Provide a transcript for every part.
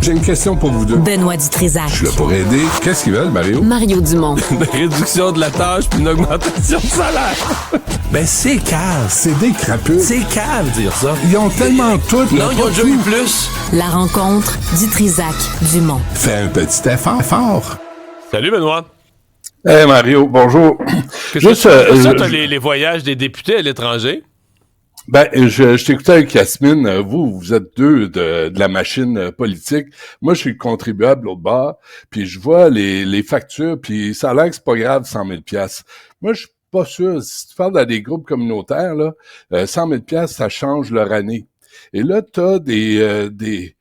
J'ai une question pour vous deux. Benoît Dutrisac. Je suis là pour aider. Qu'est-ce qu'ils veulent, Mario? Mario Dumont. Une réduction de la tâche puis une augmentation de salaire. Ben, c'est cave. C'est des crapules. C'est cave dire ça. Ils ont tellement tout. Non, ils ont déjà eu plus. La rencontre Dutrisac-Dumont. Fais un petit effort. Salut, Benoît. Hey Mario, bonjour. Juste, t'as les voyages des députés à l'étranger? Ben, je t'écoutais avec Yasmine. Vous êtes deux de la machine politique. Moi, je suis le contribuable l'autre bord. Puis je vois les factures, puis ça a l'air que c'est pas grave, 100 000 $. Moi, je suis pas sûr. Si tu parles dans des groupes communautaires, là, 100 000 $, ça change leur année. Et là, t'as des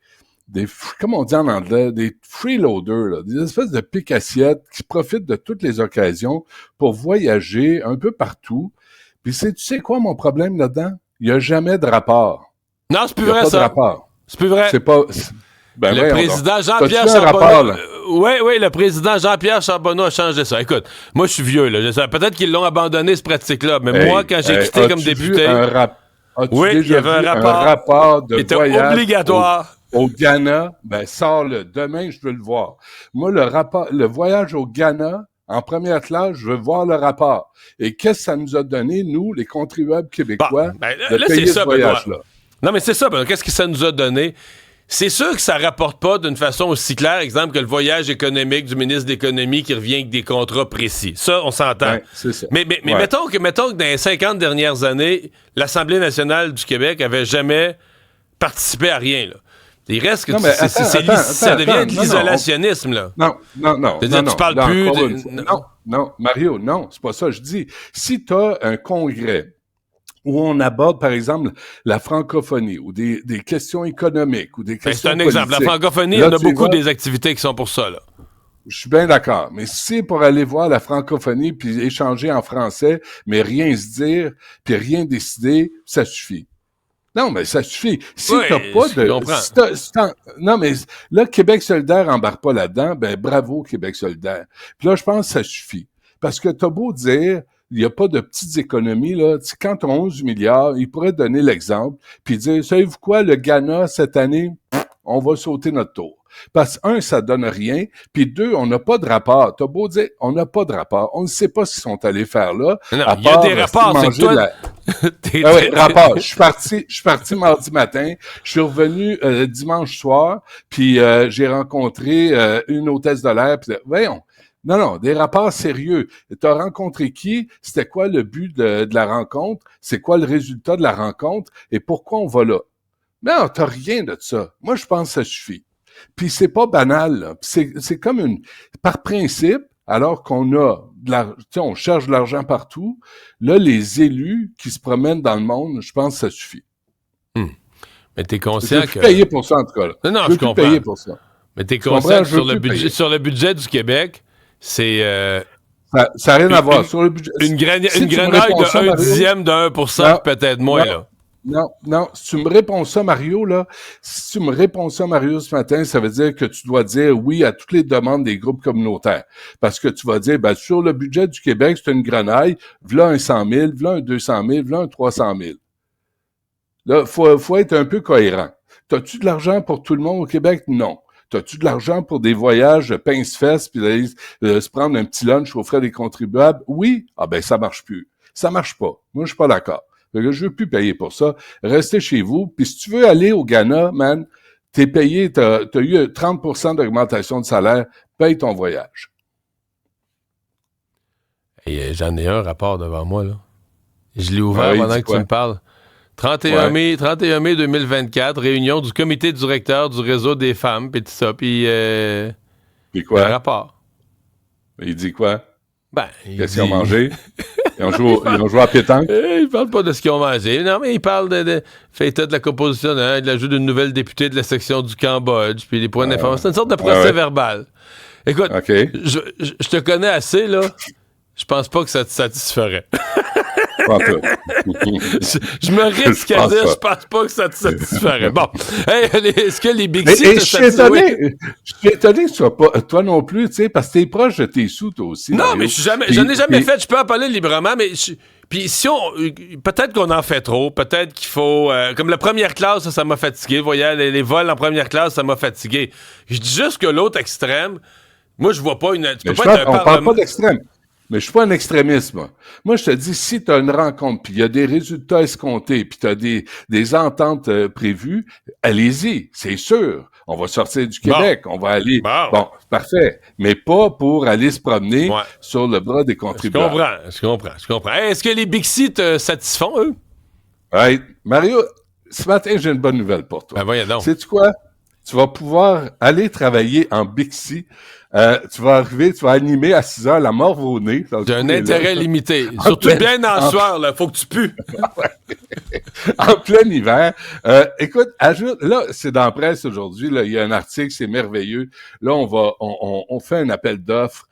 comment on dit en anglais, des freeloaders, là, des espèces de pics-assiettes qui profitent de toutes les occasions pour voyager un peu partout. Puis tu sais quoi mon problème là-dedans? Il n'y a jamais de rapport. Non, c'est plus vrai, ça. Il n'y a pas de rapport. C'est plus vrai. C'est pas... Ben le président Jean-Pierre Charbonneau... Oui, le président Jean-Pierre Charbonneau a changé ça. Écoute, moi, je suis vieux, là. Peut-être qu'ils l'ont abandonné, cette pratique-là, mais moi, quand j'ai quitté comme député... Oui, il y avait un rapport de était voyage obligatoire. Au Ghana, ben sors-le. Demain, je veux le voir. Moi, le voyage au Ghana, en première classe, je veux voir le rapport. Et qu'est-ce que ça nous a donné, nous, les contribuables québécois, de payer ce voyage-là? Non, mais c'est ça, Benoît. Qu'est-ce que ça nous a donné? C'est sûr que ça rapporte pas d'une façon aussi claire, exemple, que le voyage économique du ministre de l'Économie qui revient avec des contrats précis. Ça, on s'entend. Ouais, c'est ça. Mais mettons que dans les 50 dernières années, l'Assemblée nationale du Québec avait jamais participé à rien, là. Il reste que ça devient de l'isolationnisme, là. Non. Tu parles plus... Non, Mario, non, c'est pas ça que je dis. Si tu as un congrès où on aborde, par exemple, la francophonie ou des questions économiques ou des questions politiques... C'est un exemple. La francophonie, on a beaucoup des activités qui sont pour ça, là. Je suis bien d'accord. Mais si c'est pour aller voir la francophonie puis échanger en français, mais rien se dire, puis rien décider, ça suffit. Non, mais ça suffit. Si t'as pas de... non, mais là, Québec solidaire embarque pas là-dedans, ben bravo, Québec solidaire. Puis là, je pense que ça suffit. Parce que t'as beau dire, il n'y a pas de petites économies, là. Quand t'as 11 milliards, ils pourraient donner l'exemple, puis dire, savez-vous quoi, le Ghana, cette année, on va sauter notre tour. Parce que, un, ça donne rien, puis deux, on n'a pas de rapport. T'as beau dire, on n'a pas de rapport. On ne sait pas ce qu'ils sont allés faire là. Non, il y a des rapports, c'est que toi... rapport. Je suis parti mardi matin, je suis revenu dimanche soir, puis j'ai rencontré une hôtesse de l'air, puis voyons. Non, des rapports sérieux. T'as rencontré qui? C'était quoi le but de la rencontre? C'est quoi le résultat de la rencontre? Et pourquoi on va là? Non, t'as rien de ça. Moi, je pense que ça suffit. Puis c'est pas banal, là. C'est comme par principe, alors qu'on a on cherche de l'argent partout, là, les élus qui se promènent dans le monde, je pense que ça suffit. Mais t'es conscient que... Je veux plus payer pour ça, en tout cas. Là. Non, je veux je comprends. payer pour ça. Mais t'es conscient que sur le budget du Québec, c'est... ça n'a rien à voir. Sur le budget, une grenouille de 1/10 de 1%, peut-être moins, là. Non, si tu me réponds ça, Mario, ce matin, ça veut dire que tu dois dire oui à toutes les demandes des groupes communautaires. Parce que tu vas dire, sur le budget du Québec, c'est une grenaille, v'là un 100 000, v'là un 200 000, v'là un 300 000. Là, faut être un peu cohérent. T'as-tu de l'argent pour tout le monde au Québec? Non. T'as-tu de l'argent pour des voyages pince-fesses puis d'aller se prendre un petit lunch aux frais des contribuables? Oui. Ça marche plus. Ça marche pas. Moi, je suis pas d'accord. Je veux plus payer pour ça. Restez chez vous. Puis si tu veux aller au Ghana, man, t'es payé, t'as eu 30% d'augmentation de salaire, paye ton voyage. Et j'en ai un rapport devant moi, là. Je l'ai ouvert pendant que tu me parles. 31 mai 2024, réunion du comité directeur du réseau des femmes, puis tout ça, puis quoi? Un rapport. Il dit quoi? Qu'est-ce qu'ils ont mangé? Ils ont joué à pétanque? Il parle pas de ce qu'ils ont mangé. Non, mais il parle fait état de la composition, de l'ajout d'une nouvelle députée de la section du Cambodge, puis des points d'information. C'est une sorte de procès verbal. Écoute, je te connais assez, là. Je pense pas que ça te satisferait. Pas tout. Je me risque à dire, je pense pas que ça te satisferait. Bon. Hey, est-ce que les Big C te satisferaient? Je suis étonné que tu sois pas, toi non plus, tu sais, parce que t'es proche de tes sous, toi aussi. Non, mais je n'ai jamais fait, je peux en parler librement, mais puis si peut-être qu'on en fait trop, peut-être qu'il faut, comme la première classe, ça m'a fatigué, vous voyez, les vols en première classe, ça m'a fatigué. Je dis juste que l'autre extrême, moi, je vois pas une... On parle pas d'extrême. Mais je suis pas un extrémiste, moi. Moi, je te dis, si tu as une rencontre, puis il y a des résultats escomptés, puis tu as des ententes prévues, allez-y, c'est sûr. On va sortir du Québec, on va aller... Bon, parfait. Mais pas pour aller se promener sur le bras des contribuables. Je comprends. Hey, est-ce que les Big C te satisfont, eux? Ouais. Mario, ce matin, j'ai une bonne nouvelle pour toi. Ben voyons donc. Sais-tu quoi? Tu vas pouvoir aller travailler en Big C. Tu vas animer à 6 heures la mort au nez. J'ai un intérêt limité. Surtout bien en soir, là. Faut que tu pues. En plein hiver. Écoute, ajoute, là, c'est dans la presse aujourd'hui, là, il y a un article, c'est merveilleux. Là, on fait un appel d'offres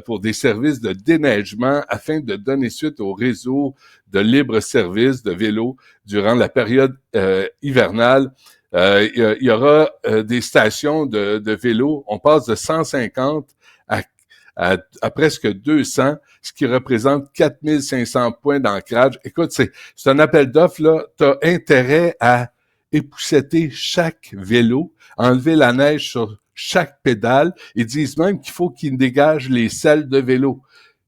pour des services de déneigement afin de donner suite au réseau de libre-service de vélos durant la période hivernale. Il y aura des stations de vélo. On passe de 150 à presque 200, ce qui représente 4500 points d'ancrage. Écoute, c'est un appel d'offres, là. T'as intérêt à épousseter chaque vélo, enlever la neige sur chaque pédale. Ils disent même qu'il faut qu'ils dégagent les selles de vélo.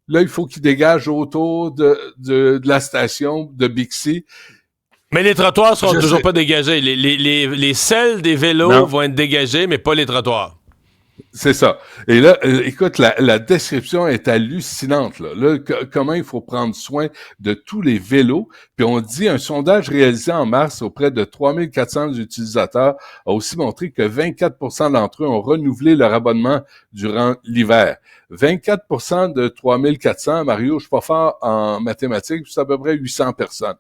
Là, il faut qu'ils dégagent autour de la station de Bixi. Mais les trottoirs seront toujours pas dégagés. Les selles des vélos vont être dégagées, mais pas les trottoirs. C'est ça. Et là, écoute, la description est hallucinante. Là, comment il faut prendre soin de tous les vélos. Puis on dit, un sondage réalisé en mars auprès de 3400 utilisateurs a aussi montré que 24% d'entre eux ont renouvelé leur abonnement durant l'hiver. 24% de 3400, Mario, je suis pas fort en mathématiques, c'est à peu près 800 personnes.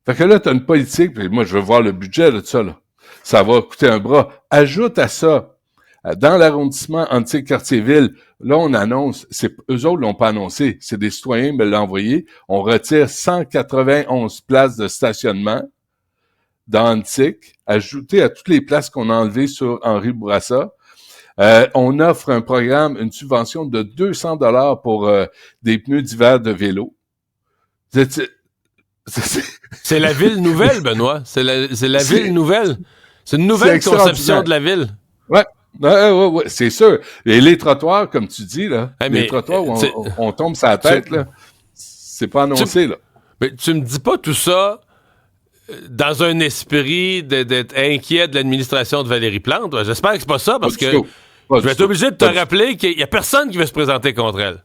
Fait que là, tu as une politique, puis moi, je veux voir le budget de ça, là. Ça va coûter un bras. Ajoute à ça, dans l'arrondissement Antique-Cartierville, là, on annonce, eux autres l'ont pas annoncé, c'est des citoyens me l'ont envoyé, on retire 191 places de stationnement dans Antique, ajouté à toutes les places qu'on a enlevées sur Henri Bourassa. On offre un programme, une subvention de 200 $ pour des pneus d'hiver de vélo. C'est la ville nouvelle, Benoît. C'est la ville nouvelle. C'est une nouvelle conception de la ville. Ouais, c'est sûr. Et les trottoirs, comme tu dis, là, les trottoirs où on tombe sur la tête, là, c'est pas annoncé, là. Mais tu me dis pas tout ça dans un esprit d'être inquiet de l'administration de Valérie Plante. J'espère que c'est pas ça, parce que je vais être obligé de te rappeler qu'il y a personne qui veut se présenter contre elle.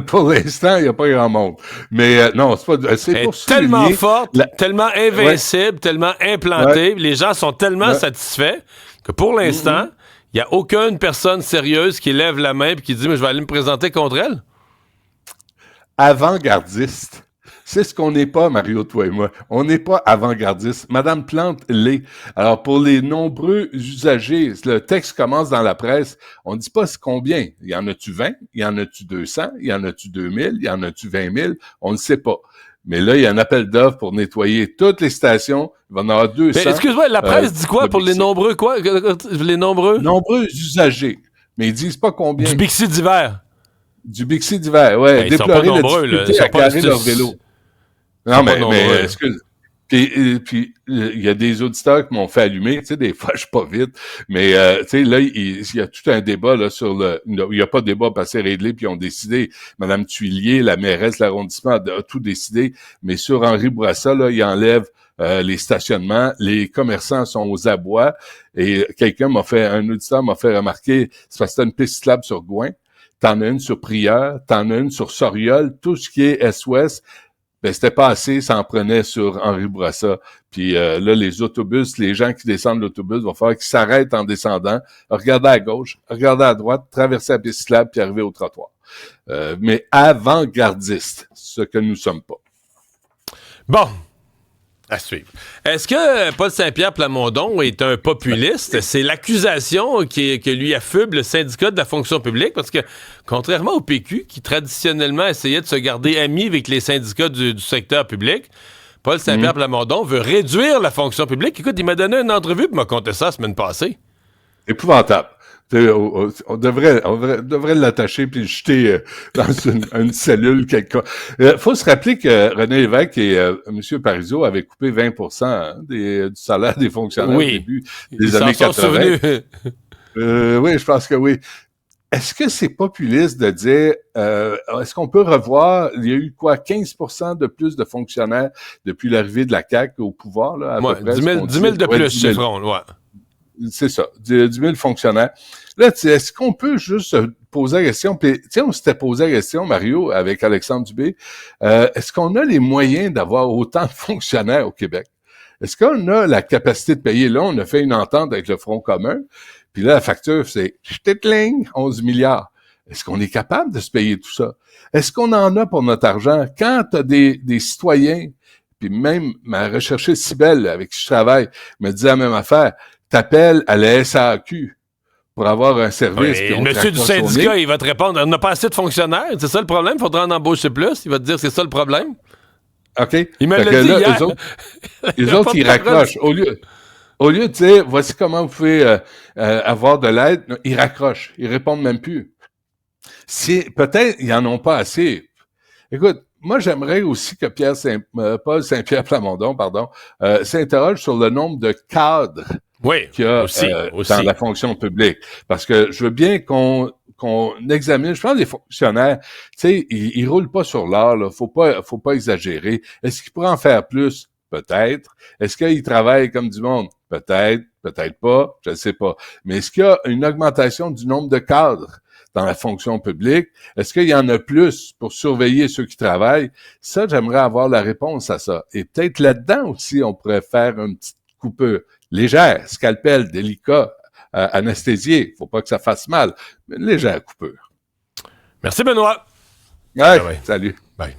Pour l'instant, il n'y a pas grand monde. Mais non, c'est pas. C'est pour tellement forte, tellement invincible, tellement implantée. Les gens sont tellement satisfaits que pour l'instant, il n'y a aucune personne sérieuse qui lève la main et qui dit « Mais je vais aller me présenter contre elle. » Avant-gardiste. C'est ce qu'on n'est pas, Mario, toi et moi. On n'est pas avant-gardiste. Madame Plante l'est. Alors, pour les nombreux usagers, le texte commence dans la presse. On ne dit pas combien. Il y en a-tu 20? Il y en a-tu 200? Il y en a-tu 2000? Il y en a-tu 20 000? On ne sait pas. Mais là, il y a un appel d'offres pour nettoyer toutes les stations. Il va y en avoir 200. Mais excuse-moi, la presse dit quoi pour les nombreux quoi? Les nombreux? Nombreux usagers. Mais ils disent pas combien. Du Bixi d'hiver. Du Bixi d'hiver, ouais. Ils sont pas nombreux, là. Ils sont pas leur vélo. Non, mais excuse. Puis il y a des auditeurs qui m'ont fait allumer, tu sais, des fois je suis pas vite, mais tu sais, là, il y a tout un débat là sur il y a pas de débat parce que c'est réglé, puis ils ont décidé, Madame Thuillier, la mairesse de l'arrondissement, a tout décidé, mais sur Henri Bourassa, là, il enlève les stationnements, les commerçants sont aux abois, et un auditeur m'a fait remarquer, c'est parce que t'as une piste cyclable sur Gouin, t'en as une sur Prieure, t'en as une sur Soriol, tout ce qui est Est-Ouest. Ben, c'était pas assez, ça en prenait sur Henri Bourassa. Puis là, les autobus, les gens qui descendent l'autobus, vont falloir qu'ils s'arrêtent en descendant, regarder à gauche, regarder à droite, traverser la piste cyclable, puis arriver au trottoir. Mais avant-gardiste, ce que nous sommes pas. Bon. À suivre. Est-ce que Paul Saint-Pierre Plamondon est un populiste? C'est l'accusation que lui affuble le syndicat de la fonction publique, parce que, contrairement au PQ, qui traditionnellement essayait de se garder ami avec les syndicats du secteur public, Paul Saint-Pierre Plamondon veut réduire la fonction publique. Écoute, il m'a donné une entrevue pour me conter ça la semaine passée. Épouvantable. On devrait l'attacher puis le jeter dans une cellule quelque part. Faut se rappeler que René Lévesque et M. Parizeau avaient coupé 20% du salaire des fonctionnaires au début des années 80. Oui, je pense que oui. Est-ce que c'est populiste de dire, est-ce qu'on peut revoir, il y a eu 15% de plus de fonctionnaires depuis l'arrivée de la CAQ au pouvoir, là, à peu près, 10 000 de plus, chiffrons, ouais. C'est ça, 10 000 fonctionnaires. Là, est-ce qu'on peut juste se poser la question, puis on s'était posé la question, Mario, avec Alexandre Dubé, est-ce qu'on a les moyens d'avoir autant de fonctionnaires au Québec? Est-ce qu'on a la capacité de payer? Là, on a fait une entente avec le Front commun, puis là, la facture, c'est 11 milliards. Est-ce qu'on est capable de se payer tout ça? Est-ce qu'on en a pour notre argent? Quand tu as des citoyens, puis même ma recherchiste Cybelle, avec qui je travaille, me disait la même affaire, t'appelles à la SAQ pour avoir un service. Oui, le monsieur du syndicat, il va te répondre, on n'a pas assez de fonctionnaires, c'est ça le problème, il faudra en embaucher plus, il va te dire c'est ça le problème. OK. Il me l'a dit là, hier. Eux autres, ils raccrochent. Au lieu de dire, voici comment vous pouvez avoir de l'aide, ils raccrochent. Ils répondent même plus. Peut-être ils en ont pas assez. Écoute, moi, j'aimerais aussi que Paul Saint-Pierre Plamondon, s'interroge sur le nombre de cadres qu'il y a dans la fonction publique. Parce que je veux bien qu'on examine, je pense que les fonctionnaires, tu sais, ils roulent pas sur l'or, là. Faut pas exagérer. Est-ce qu'ils pourraient en faire plus? Peut-être. Est-ce qu'ils travaillent comme du monde? Peut-être, peut-être pas, je ne sais pas. Mais est-ce qu'il y a une augmentation du nombre de cadres dans la fonction publique? Est-ce qu'il y en a plus pour surveiller ceux qui travaillent? Ça, j'aimerais avoir la réponse à ça. Et peut-être là-dedans aussi, on pourrait faire une petite coupure légère, scalpel, délicat, anesthésié. Faut pas que ça fasse mal, mais une légère coupure. Merci, Benoît. Ouais. Salut.